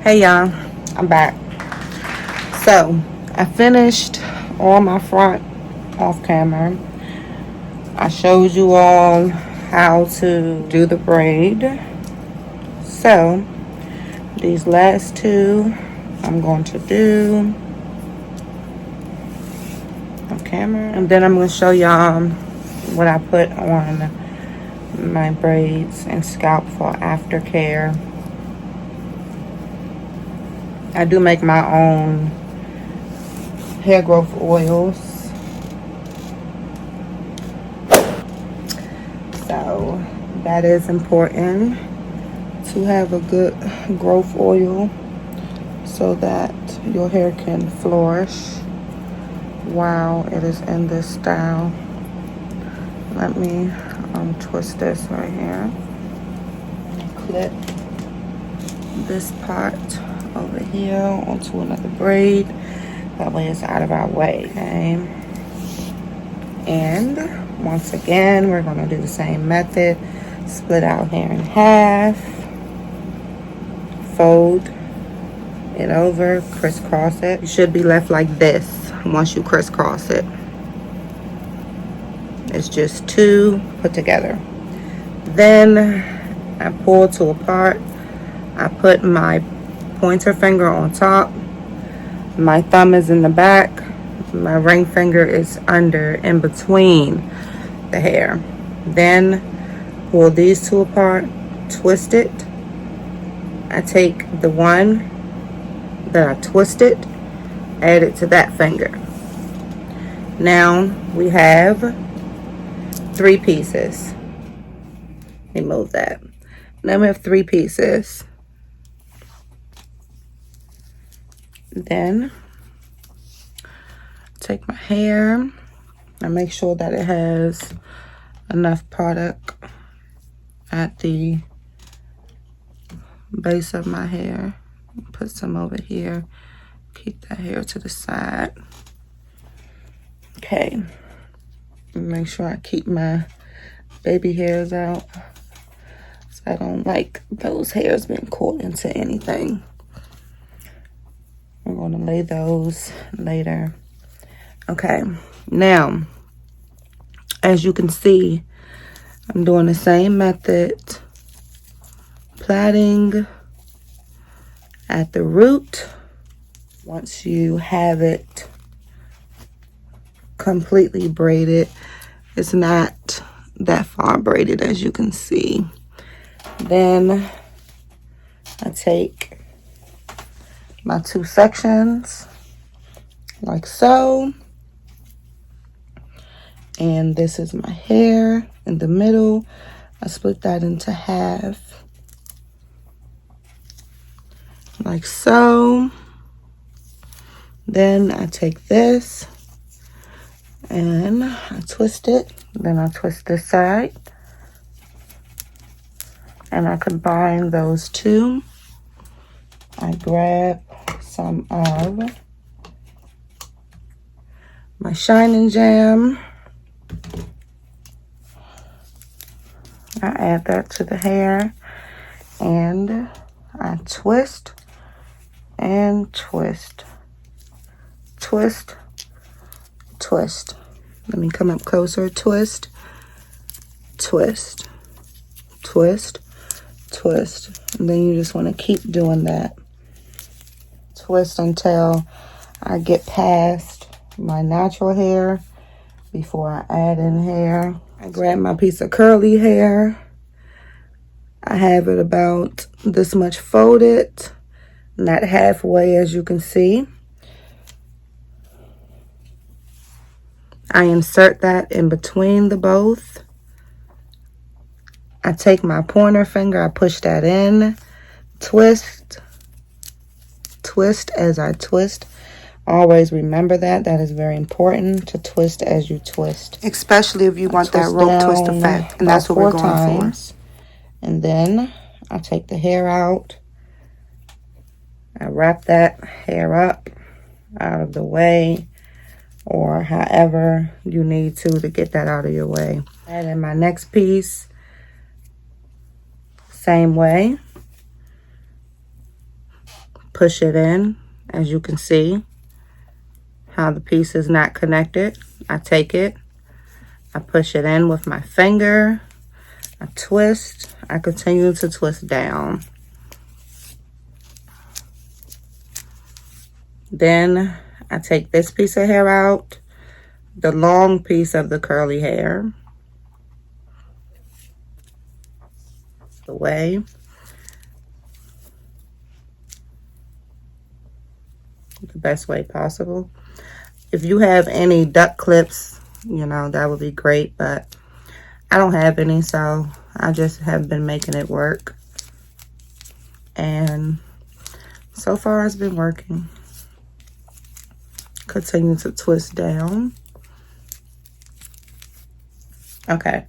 Hey y'all, I'm back. So I finished all my front off camera. I showed you all how to do the braid. So these last two I'm going to do on camera, and then I'm going to show y'all what I put on my braids and scalp for aftercare. I do make my own hair growth oils, so that is important to have a good growth oil so that your hair can flourish while it is in this style. Let me twist this right here, clip this part over here onto another braid, that way it's out of our way. Okay, and once again we're going to do the same method. Split our hair in half, fold it over, crisscross it. You should be left like this once you crisscross it. It's just two put together. Then I pull to a part. I put my pointer finger on top, my thumb is in the back, my ring finger is under, in between the hair. Then pull these two apart, twist it. I take the one that I twisted, add it to that finger. Now we have 3 pieces. Let me move that. Now we have 3 pieces. Then take my hair and make sure that it has enough product at the base of my hair. Put some over here. Keep that hair to the side. Okay. Make sure I keep my baby hairs out, so I don't like those hairs being caught into anything. We're going to lay those later. Okay, now as you can see, I'm doing the same method, plaiting at the root. Once you have it completely braided, it's not that far braided as you can see. Then I take my 2 sections like so, and this is my hair in the middle. I split that into half like so. Then I take this and I twist it. Then I twist this side and I combine those two. I grab some of my Shining Jam. I add that to the hair and I twist and twist, twist, twist. Let me come up closer. Twist, twist, twist, twist. And then you just want to keep doing that. Twist until I get past my natural hair before I add in hair. I grab my piece of curly hair. I have it about this much folded, not halfway as you can see. I insert that in between the both. I take my pointer finger, I push that in, twist, twist as I twist. Always remember that. That is very important, to twist as you twist. Especially if you want that rope twist effect. And that's what we're going for. And then I take the hair out. I wrap that hair up out of the way, or however you need to get that out of your way. And in my next piece, same way. push it in. As you can see how the piece is not connected. I take it, I push it in with my finger, I twist, I continue to twist down. Then I take this piece of hair out, the long piece of the curly hair, away. The best way possible. If you have any duck clips, you know, that would be great, but I don't have any, so I just have been making it work. And so far it's been working. Continue to twist down. Okay,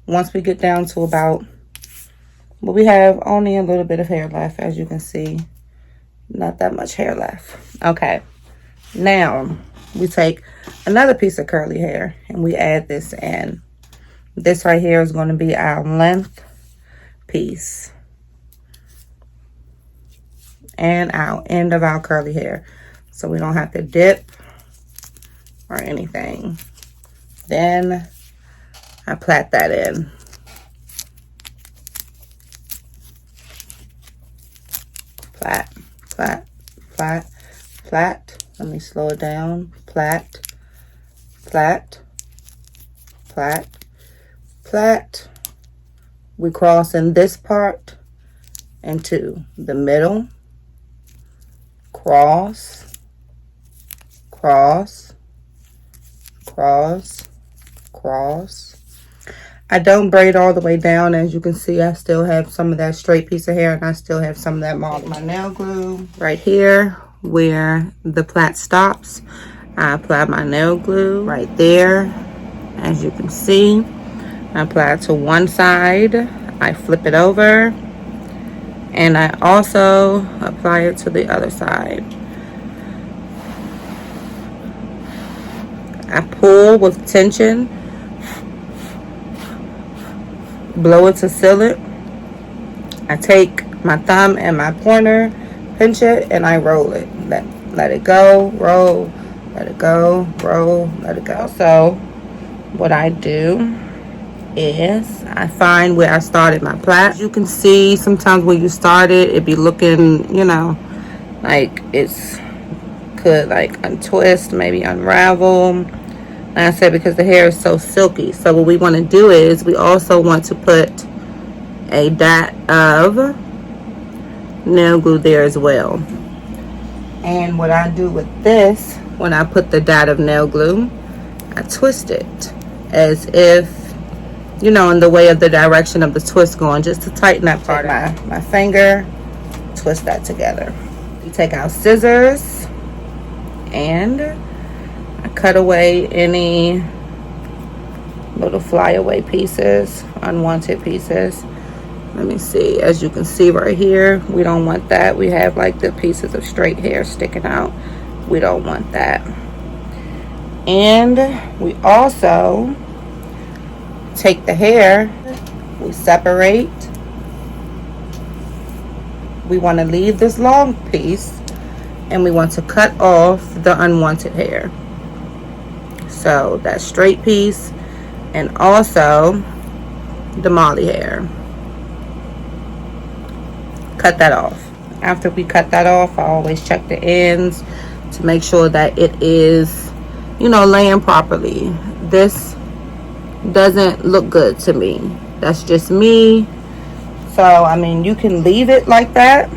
once we get down to about, well, we have only a little bit of hair left, as you can see. Not that much hair left. Okay, now we take another piece of curly hair and we add this in. This right here is going to be our length piece and our end of our curly hair, so we don't have to dip or anything. Then I plait that in. Plait, plait, plait, plait. Let me slow it down. Plait, plait, plait, plait. We cross in this part into the middle. Cross, cross, cross, cross. I don't braid all the way down. As you can see, I still have some of that straight piece of hair and I still have some of that mark. My nail glue right here where the plait stops. I apply my nail glue right there. As you can see, I apply it to one side. I flip it over and I also apply it to the other side. I pull with tension, blow it to seal it. I take my thumb and my pointer, pinch it, and I roll it. Let it go, roll, let it go, roll, let it go. So what I do is I find where I started my plait. You can see sometimes when you start it, it be looking, you know, like it's could like untwist, maybe unravel. Like I said, because the hair is so silky. So what we want to do is we also want to put a dot of nail glue there as well. And what I do with this, when I put the dot of nail glue, I twist it as if, you know, in the way of the direction of the twist going, just to tighten that part. My finger, twist that together. You take out scissors and I cut away any little flyaway pieces, unwanted pieces. Let me see. As you can see right here, we don't want that. We have like the pieces of straight hair sticking out. We don't want that. And we also take the hair, we separate. We want to leave this long piece and we want to cut off the unwanted hair. So that straight piece and also the molly hair. Cut that off. After we cut that off, I always check the ends to make sure that it is, you know, laying properly. This doesn't look good to me. That's just me. So I mean, you can leave it like that,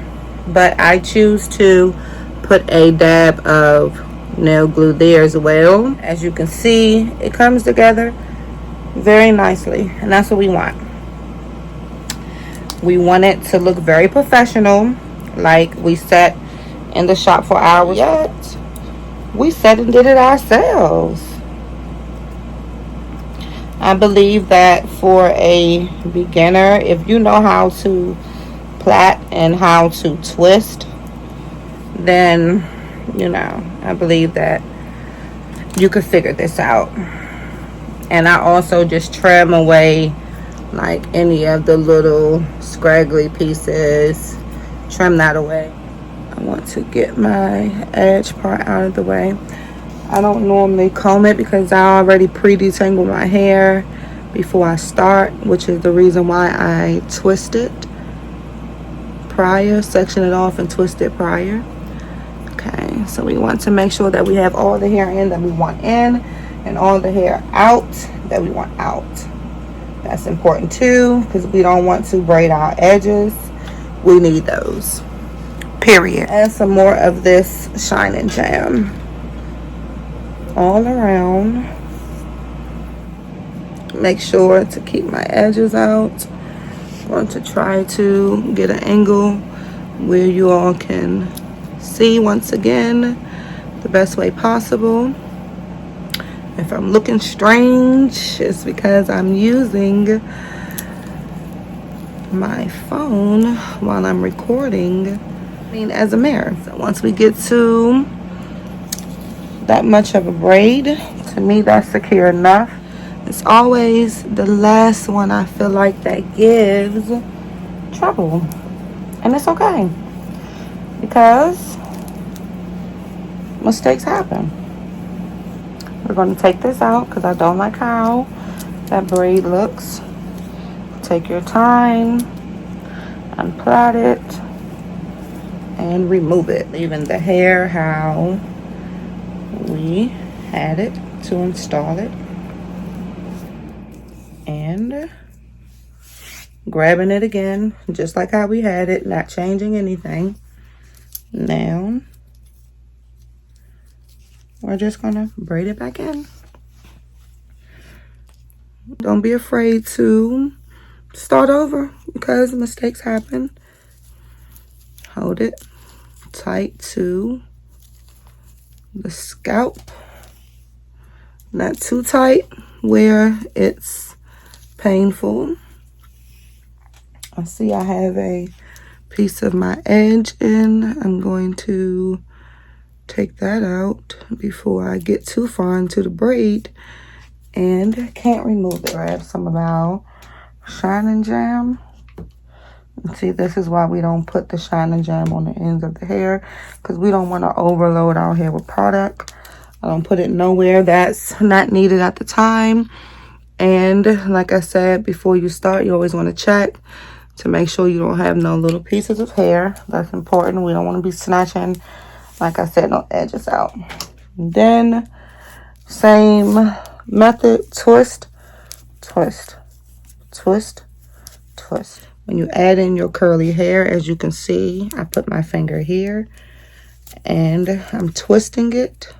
but I choose to put a dab of nail glue there as well. As you can see, it comes together very nicely, and that's what we want. We want it to look very professional, like we sat in the shop for hours. Yet we sat and did it ourselves. I believe that for a beginner, if you know how to plait and how to twist, then, you know, I believe that you could figure this out. And I also just trim away like any of the little scraggly pieces. Trim that away. I want to get my edge part out of the way. I don't normally comb it because I already pre-detangle my hair before I start, which is the reason why I twist it prior, section it off and twist it prior. Okay, so we want to make sure that we have all the hair in that we want in and all the hair out that we want out. That's important too, because we don't want to braid our edges. We need those. Period. Add some more of this Shine Jam all around. Make sure to keep my edges out. I'm going to try to get an angle where you all can see once again the best way possible. If I'm looking strange, it's because I'm using my phone while I'm recording, as a mirror. So once we get to that much of a braid, to me that's secure enough. It's always the last one I feel like that gives trouble, and it's okay because mistakes happen. We're going to take this out because I don't like how that braid looks. Take your time, unplait it, and remove it, leaving the hair how we had it to install it, and grabbing it again just like how we had it, not changing anything. Now we're just gonna braid it back in. Don't be afraid to start over because mistakes happen. Hold it tight to the scalp, not too tight where it's painful. I see I have a piece of my edge in. I'm going to take that out before I get too far into the braid and can't remove it. Grab some of our Shine Jam. See, this is why we don't put the Shine Jam on the ends of the hair, because we don't want to overload our hair with product. I don't put it nowhere that's not needed at the time. And like I said, before you start, you always want to check to make sure you don't have no little pieces of hair. That's important. We don't want to be snatching, like I said, no edges out. And then same method, twist, twist, twist, twist. When you add in your curly hair, as you can see, I put my finger here and I'm twisting it,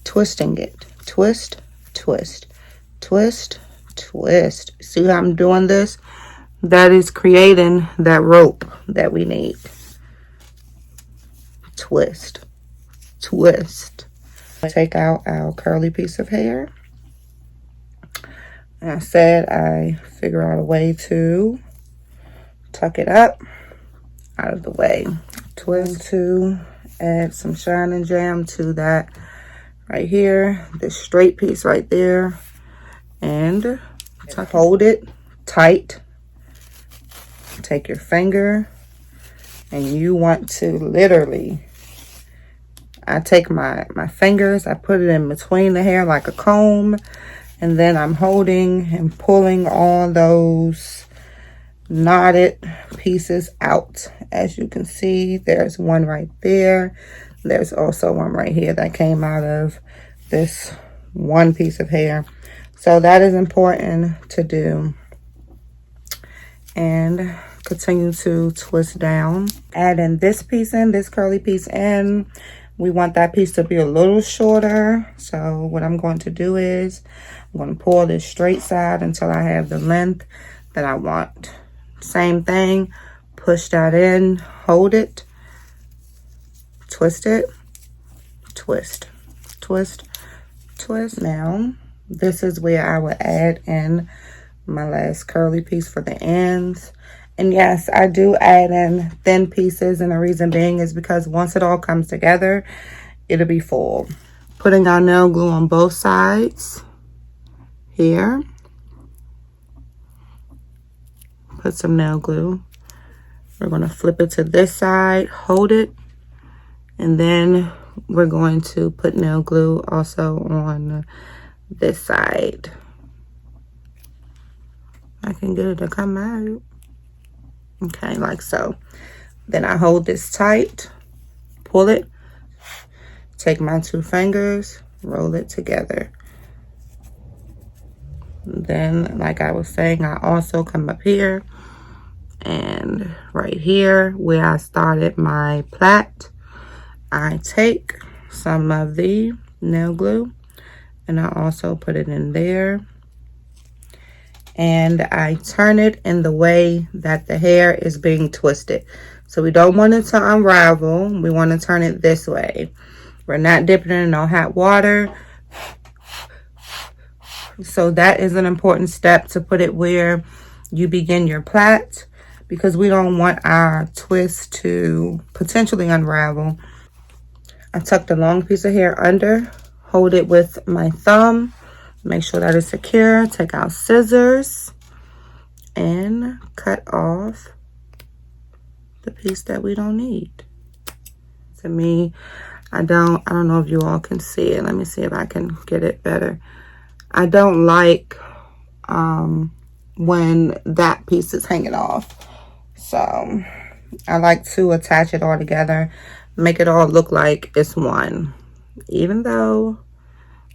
twist, twist, twist, twist. See how I'm doing this? That is creating that rope that we need. Twist, twist. Take out our curly piece of hair. And I said I figure out a way to tuck it up out of the way. Twist to add some Shine Jam to that right here, this straight piece right there, and hold it tight. Take your finger and you want to literally, I take my fingers, I put it in between the hair like a comb, and then I'm holding and pulling all those knotted pieces out. As you can see, there's one right there. There's also one right here that came out of this one piece of hair. So that is important to do. And continue to twist down. Add in this piece in, this curly piece in. We want that piece to be a little shorter. So what I'm going to do is I'm going to pull this straight side until I have the length that I want. Same thing, push that in, hold it, twist it, twist, twist, twist. Now, this is where I would add in my last curly piece for the ends. And yes, I do add in thin pieces, and the reason being is because once it all comes together, it'll be full. Putting our nail glue on both sides here. Put some nail glue. We're going to flip it to this side, hold it, And then we're going to put nail glue also on this side. I can get it to come out. Okay, like so. Then I hold this tight, pull it, take my 2 fingers, roll it together. Then, like I was saying, I also come up here and right here where I started my plait, I take some of the nail glue and I also put it in there. And I turn it in the way that the hair is being twisted. So we don't want it to unravel. We want to turn it this way. We're not dipping it in no hot water. So that is an important step, to put it where you begin your plait, because we don't want our twist to potentially unravel. I tuck the long piece of hair under, hold it with my thumb, make sure that it's secure, take out scissors, and cut off the piece that we don't need. To me, I don't know if you all can see it. Let me see if I can get it better. I don't like when that piece is hanging off. So I like to attach it all together, make it all look like it's one. Even though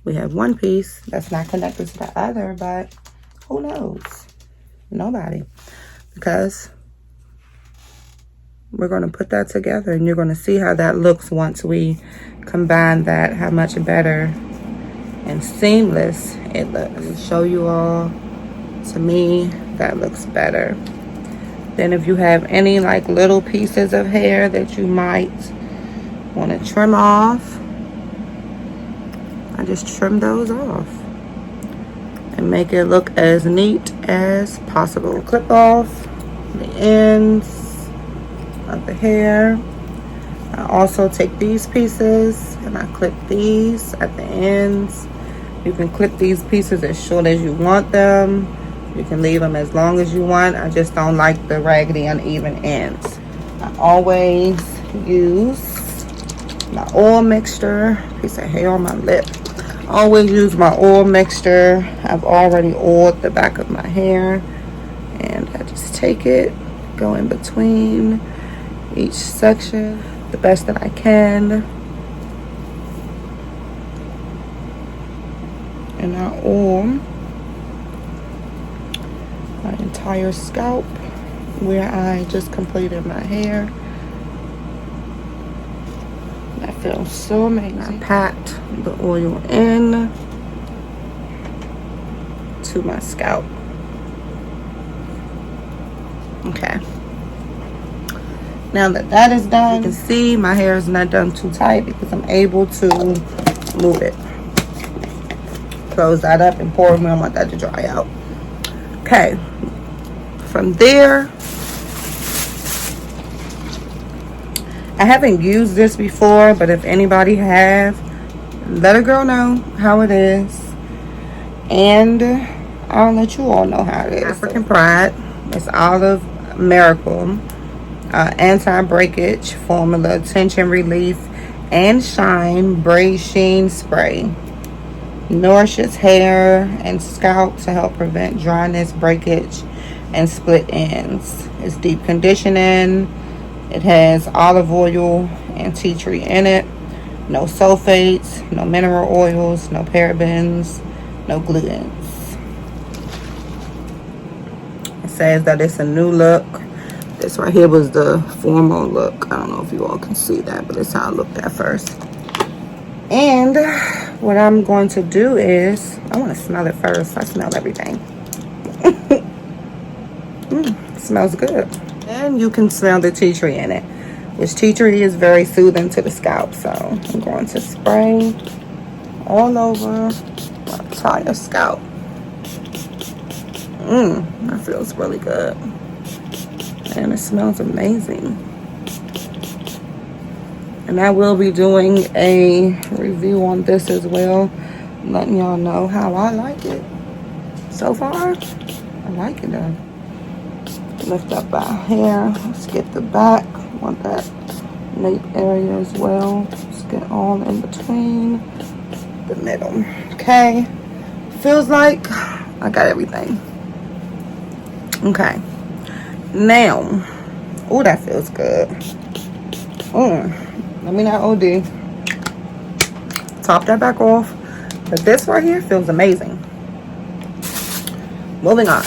we have one piece that's not connected to the other, but who knows? Nobody. Because we're going to put that together and you're going to see how that looks once we combine that, how much better and seamless it looks. Let me show you all. To me, that looks better. Then if you have any like little pieces of hair that you might want to trim off, I just trim those off and make it look as neat as possible. Clip off the ends of the hair. I also take these pieces and I clip these at the ends. You can clip these pieces as short as you want them. You can leave them as long as you want. I just don't like the raggedy, uneven ends. I always use my oil mixture. Piece of hair on my lip. I always use my oil mixture. I've already oiled the back of my hair. And I just take it, go in between each section the best that I can. And I oil my entire scalp where I just completed my hair. That feels so amazing. I pat the oil in to my scalp. Okay. Now that that is done, you can see my hair is not done too tight because I'm able to move it. Close that up and pour it. We don't want that to dry out. Okay. From there, I haven't used this before, but if anybody have, let a girl know how it is. And I'll let you all know how it is. African Pride. It's Olive Miracle. Anti-breakage formula, tension relief, and shine braid sheen spray. Nourishes hair and scalp to help prevent dryness, breakage, and split ends. It's deep conditioning. It has olive oil and tea tree in it. No sulfates, no mineral oils, no parabens, no glutens. It says that it's a new look. This right here was the formal look. I don't know if you all can see that, but it's how it looked at first. And what I'm going to do is, I want to smell it first. I smell everything. It smells good. And you can smell the tea tree in it, which tea tree is very soothing to the scalp. So I'm going to spray all over my entire scalp. That feels really good. And it smells amazing. And I will be doing a review on this as well, letting y'all know how I like it. So far, I like it though. Lift up our hair. Let's get the back. Want that nape area as well. Just get all in between the middle. Okay. Feels like I got everything. Okay. Now, oh, that feels good. Let me not OD. Top that back off. But this right here feels amazing. Moving on.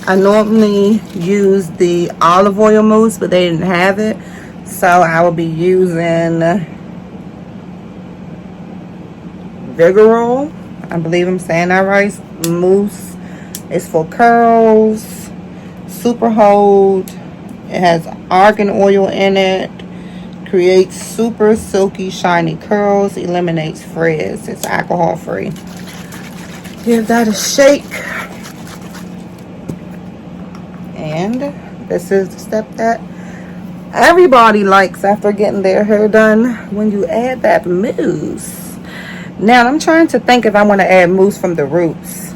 I normally use the olive oil mousse, but they didn't have it. So I will be using Vigorol. I believe I'm saying that right. Mousse. It's for curls. Super hold. It has argan oil in it. Creates super silky shiny curls. Eliminates frizz. It's alcohol free. Give that a shake. And this is the step that everybody likes after getting their hair done, when you add that mousse. Now I'm trying to think if I want to add mousse from the roots,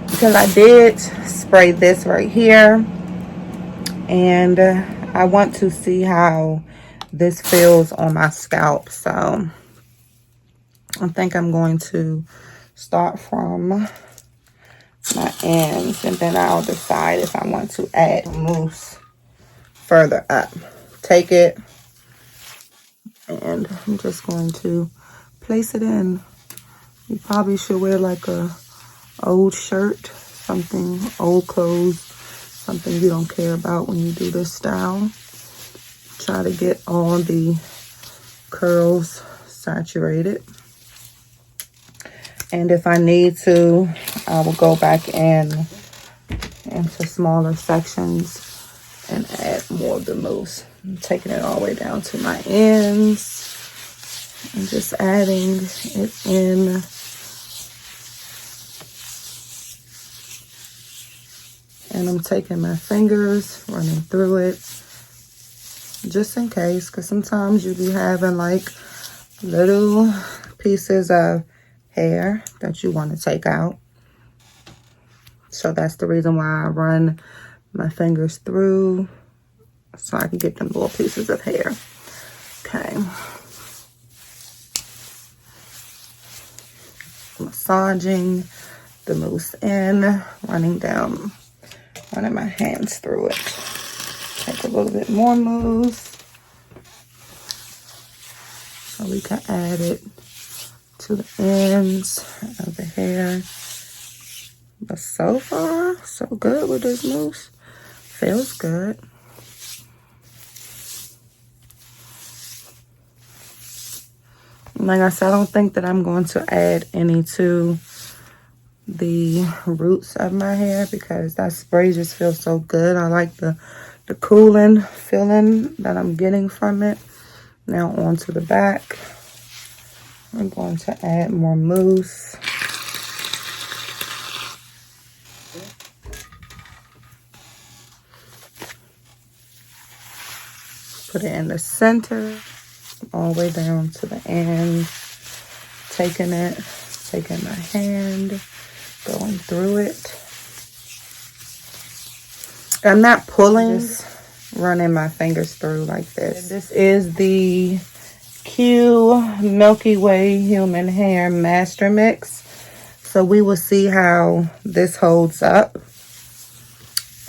because I did spray this right here, and I want to see how this feels on my scalp. So I think I'm going to start from my ends, and then I'll decide if I want to add mousse further up. Take it, and I'm just going to place it in. You probably should wear like a old shirt, something, old clothes, something you don't care about when you do this style. Try to get all the curls saturated. And if I need to, I will go back into smaller sections and add more of the mousse. I'm taking it all the way down to my ends and just adding it in. And I'm taking my fingers, running through it, just in case, because sometimes you be having like little pieces of hair that you want to take out. So that's the reason why I run my fingers through, so I can get them little pieces of hair. Okay. Massaging the mousse in, running my hands through it. Take a little bit more mousse so we can add it to the ends of the hair. But so far, so good with this mousse. Feels good. Like I said, I don't think that I'm going to add any to the roots of my hair, because that spray just feels so good. I like the cooling feeling that I'm getting from it. Now onto the back. I'm going to add more mousse. Put it in the center, all the way down to the end. Taking my hand, going through it. I'm not pulling, just running my fingers through like this. This is the Q Milky Way Human Hair Master Mix. So we will see how this holds up.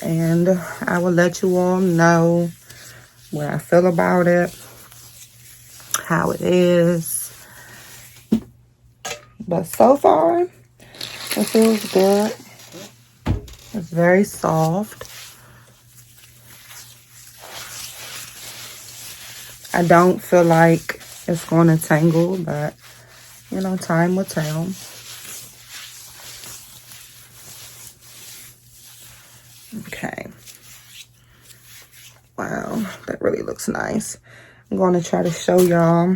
And I will let you all know what I feel about it, how it is. But so far, it feels good. It's very soft. I don't feel like it's going to tangle, but, you know, time will tell. Okay. Wow, that really looks nice. I'm going to try to show y'all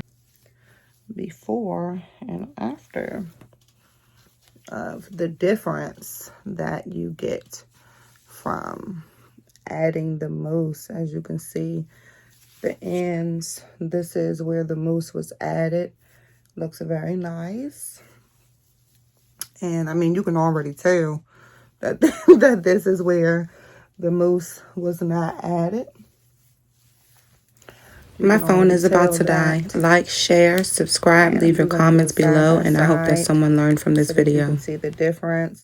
before and after of the difference that you get from adding the mousse. As you can see, the ends, this is where the mousse was added. Looks very nice. And I mean, you can already tell that that this is where the mousse was not added. My phone is about to die. Like, share, subscribe, leave your comments below, and I hope that someone learned from this video. So that you can see the difference.